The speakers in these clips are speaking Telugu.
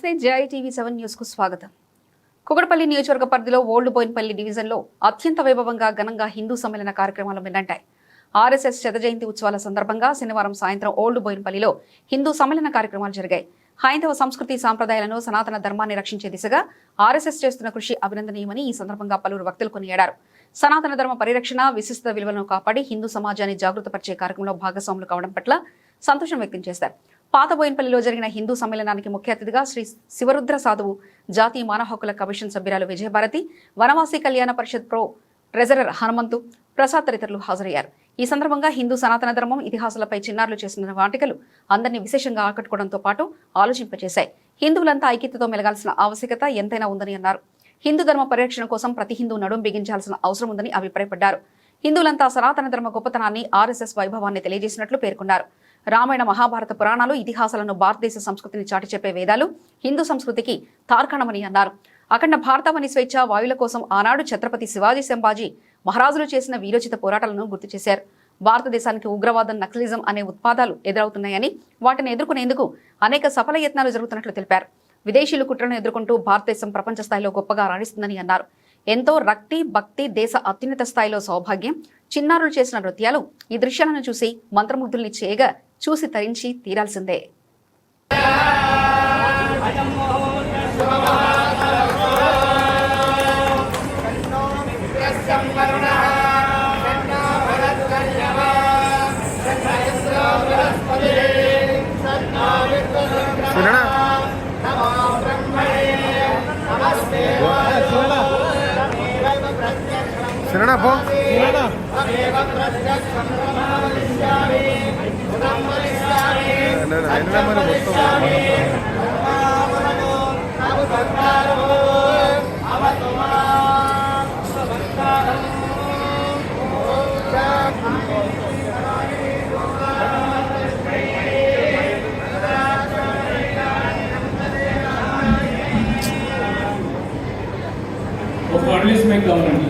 నమస్తే జై టీవీ 7 న్యూస్ కు స్వాగతం. కుకట్పల్లి నియోజకవర్గ పరిధిలో ఓల్డ్ బోయిన్పల్లి డివిజన్లో అత్యంత వైభవంగా ఘనంగా హిందూ సమ్మేళన కార్యక్రమాలు మిన్నంటాయి. ఆర్ఎస్ఎస్ శత జయంతి ఉత్సవాల సందర్భంగా శనివారం సాయంత్రం ఓల్డ్ బోయిన్పల్లిలో హిందూ సమ్మేళన కార్యక్రమాలు జరిగాయి. హైందవ సంస్కృతి సాంప్రదాయాలను సనాతన ధర్మాన్ని రక్షించే దిశగా ఆర్ఎస్ఎస్ చేస్తున్న కృషి అభినందనీయమని ఈ సందర్భంగా పలువురు వక్తలు కొనియాడారు. సనాతన ధర్మ పరిరక్షణ, విశిష్ట విలువలను కాపాడి హిందూ సమాజాన్ని జాగృతపరిచే కార్యక్రమంలో భాగస్వాములు కావడం పట్ల సంతోషం వ్యక్తం చేశారు. పాత బోయిన్పల్లిలో జరిగిన హిందూ సమ్మేళనానికి ముఖ్య అతిథిగా శ్రీ శివరుద్ర సాధువు, జాతీయ మానవ హక్కుల కమిషన్ సభ్యురాలు విజయభారతి, వనవాసి కళ్యాణ పరిషత్ ప్రో ట్రెజరర్ హనుమంతు ప్రసాద్ తదితరులు హాజరయ్యారు. ఈ సందర్భంగా హిందూ సనాతన ధర్మం, ఇతిహాసాలపై చిన్నారులు చేసిన నాటికలు అందరినీ విశేషంగా ఆకట్టుకోవడంతో పాటు ఆలోచింపచేశాయి. హిందువులంతా ఐక్యతతో మెలగాల్సిన ఆవశ్యకత ఎంతైనా ఉందని అన్నారు. హిందూ ధర్మ పరిరక్షణ కోసం ప్రతి హిందూ నడుం బిగించాల్సిన అవసరం ఉందని అభిప్రాయపడ్డారు. హిందువులంతా సనాతన ధర్మ గొప్పతనాన్ని, ఆర్ఎస్ఎస్ వైభవాన్ని తెలియజేసినట్లు పేర్కొన్నారు. రామాయణ, మహాభారత పురాణాలు, ఇతిహాసాలను, భారతదేశ సంస్కృతిని చాటి చెప్పే వేదాలు హిందూ సంస్కృతికి తార్కాణమని అన్నారు. అఖండ భారతమని స్వేచ్ఛ వాయువుల కోసం ఆనాడు ఛత్రపతి శివాజీ సంభాజీ మహారాజులు చేసిన వీరోచిత పోరాటాలను గుర్తు చేశారు. భారతదేశానికి ఉగ్రవాదం, నక్సలిజం అనే ఉత్పాదాలు ఎదురవుతున్నాయని, వాటిని ఎదుర్కొనేందుకు అనేక సఫల యత్నాలు జరుగుతున్నట్లు తెలిపారు. విదేశీయుల కుట్రలను ఎదుర్కొంటూ భారతదేశం ప్రపంచ స్థాయిలో గొప్పగా రాణిస్తుందని అన్నారు. ఎంతో రక్తి, భక్తి, దేశ అత్యున్నత స్థాయిలో సౌభాగ్యం, చిన్నారులు చేసిన నృత్యాలు ఈ దృశ్యాలను చూసి మంత్రముగ్ధుల్ని చేయగా చూసి తరించి తీరాల్సిందే. Always make government.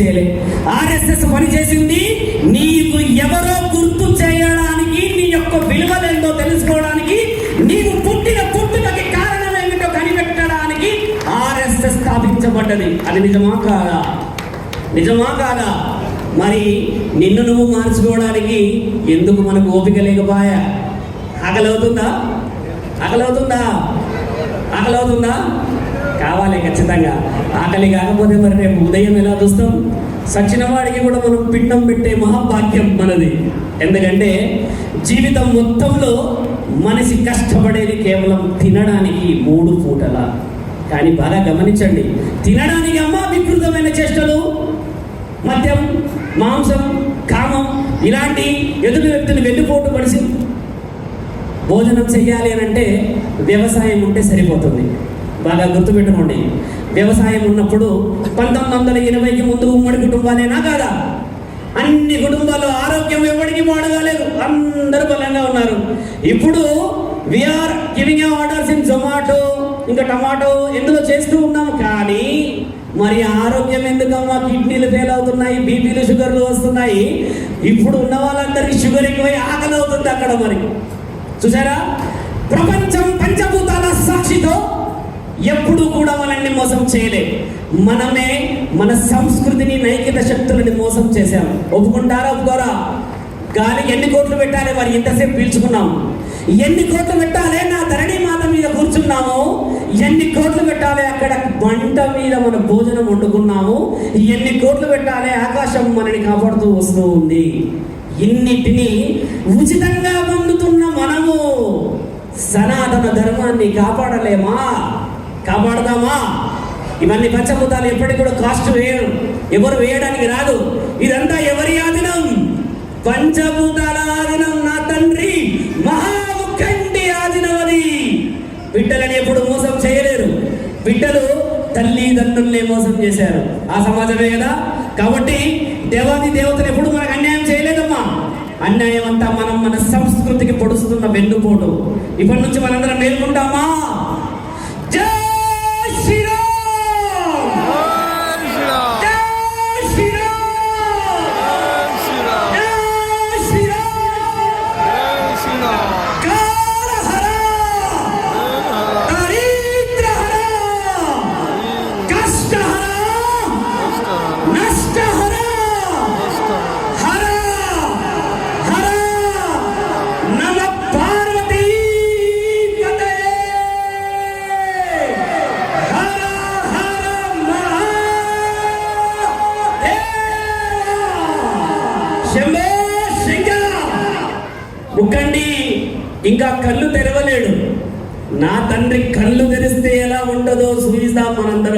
చేయలే. ఆర్ఎస్ఎస్ పని చేసింది నీకు ఎవరో గుర్తు చేయడానికి, నీ యొక్క విలువలేందో తెలుసుకోవడానికి, నీవు పుట్టుకకి కారణం ఏమిటో కనిపెట్టడానికి ఆర్ఎస్ఎస్ స్థాపించబడ్డది. అది నిజమా కాదా? నిజమా కాదా? మరి నిన్ను నువ్వు మార్చుకోవడానికి ఎందుకు మనకు ఓపిక లేకపోయా? ఆకలవుతుందా? ఆకలవుతుందా? ఆకలవుతుందా? కావాలి ఖచ్చితంగా. ఆకలి కాకపోతే మరి రేపు ఉదయం ఎలా చూస్తాం? సచిన వాడికి కూడా మనం పిండం పెట్టే మహాభాగ్యం మనది. ఎందుకంటే జీవితం మొత్తంలో మనిషి కష్టపడేది కేవలం తినడానికి 3 పూటల. కానీ బాగా గమనించండి, తినడానికి అమ్మ వికృతమైన చేష్టలు, మద్యం, మాంసం, కామం ఇలాంటి ఎదుటి వ్యక్తులు వెన్నుపోటు పడిసి భోజనం చెయ్యాలి అని అంటే వ్యవసాయం ఉంటే సరిపోతుంది. బాగా గుర్తుపెట్టుకోండి, వ్యవసాయం ఉన్నప్పుడు 1980కి ముందు ఉమ్మడి కుటుంబాలేనా కాదా? అన్ని కుటుంబాల్లో ఆరోగ్యం ఎవరికి పాడుగాలేదు, అందరూ బలంగా ఉన్నారు. ఇప్పుడు we're giving orders in Zomato, ఇంకా టమాటో ఎందులో చేస్తూ ఉన్నాం. కానీ మరి ఆరోగ్యం ఎందుకమ్మా? కిడ్నీలు ఫెయిల్ అవుతున్నాయి, బీపీలు షుగర్లు వస్తున్నాయి. ఇప్పుడు ఉన్న వాళ్ళందరికీ షుగర్ ఎక్కువై ఆకలి అవుతుంది అక్కడ. మరి చూసారా, ప్రపంచం పంచభూతాల సాక్షితో ఎప్పుడు కూడా మనల్ని మోసం చేయలేదు. మనమే మన సంస్కృతిని, నైతిక శక్తులని మోసం చేశాం. ఒప్పుకుంటారా? ఒప్పుకోరా? గాలికి ఎన్ని కోట్లు పెట్టాలి? మరి ఇంతసేపు పీల్చుకున్నాము. ఎన్ని కోట్లు పెట్టాలి? నా ధరణి మాత మీద కూర్చున్నాము. ఎన్ని కోట్లు పెట్టాలి? అక్కడ వంట మీద మన భోజనం వండుకున్నాము. ఎన్ని కోట్లు పెట్టాలి? ఆకాశం మనని కాపాడుతూ వస్తూ ఉంది. ఇన్నిటినీ ఉచితంగా పొందుతున్న మనము సనాతన ధర్మాన్ని కాపాడలేమా? కాపాడదామా? ఇవన్నీ పంచభూతాలు ఎప్పటికి కూడా కాస్ట్ వేయరు, ఎవరు వేయడానికి రాదు. ఇదంతా ఎవరి ఆధీనం? పంచభూతాల ఆధీనం. నా తండ్రి మహాముఖండి ఆధీనం అది. బిడ్డలని ఎప్పుడు మోసం చేయలేరు. బిడ్డలు తల్లిదండ్రుల్ని మోసం చేశారు. ఆ సమాజమే కదా. కాబట్టి దేవాది దేవతలు ఎప్పుడు మనకు అన్యాయం చేయలేదమ్మా. అన్యాయం అంతా మనం మన సంస్కృతికి పొడుస్తున్న వెన్నుపోటు. ఇప్పటి నుంచి మనందరం మేల్కొంటామా? జై శ్రీరామ్! ముక్కండి ఇంకా కళ్ళు తెరవలేడు. నా తండ్రి కళ్ళు తెరిస్తే ఎలా ఉంటుందో చూపిస్తాం మనందరం.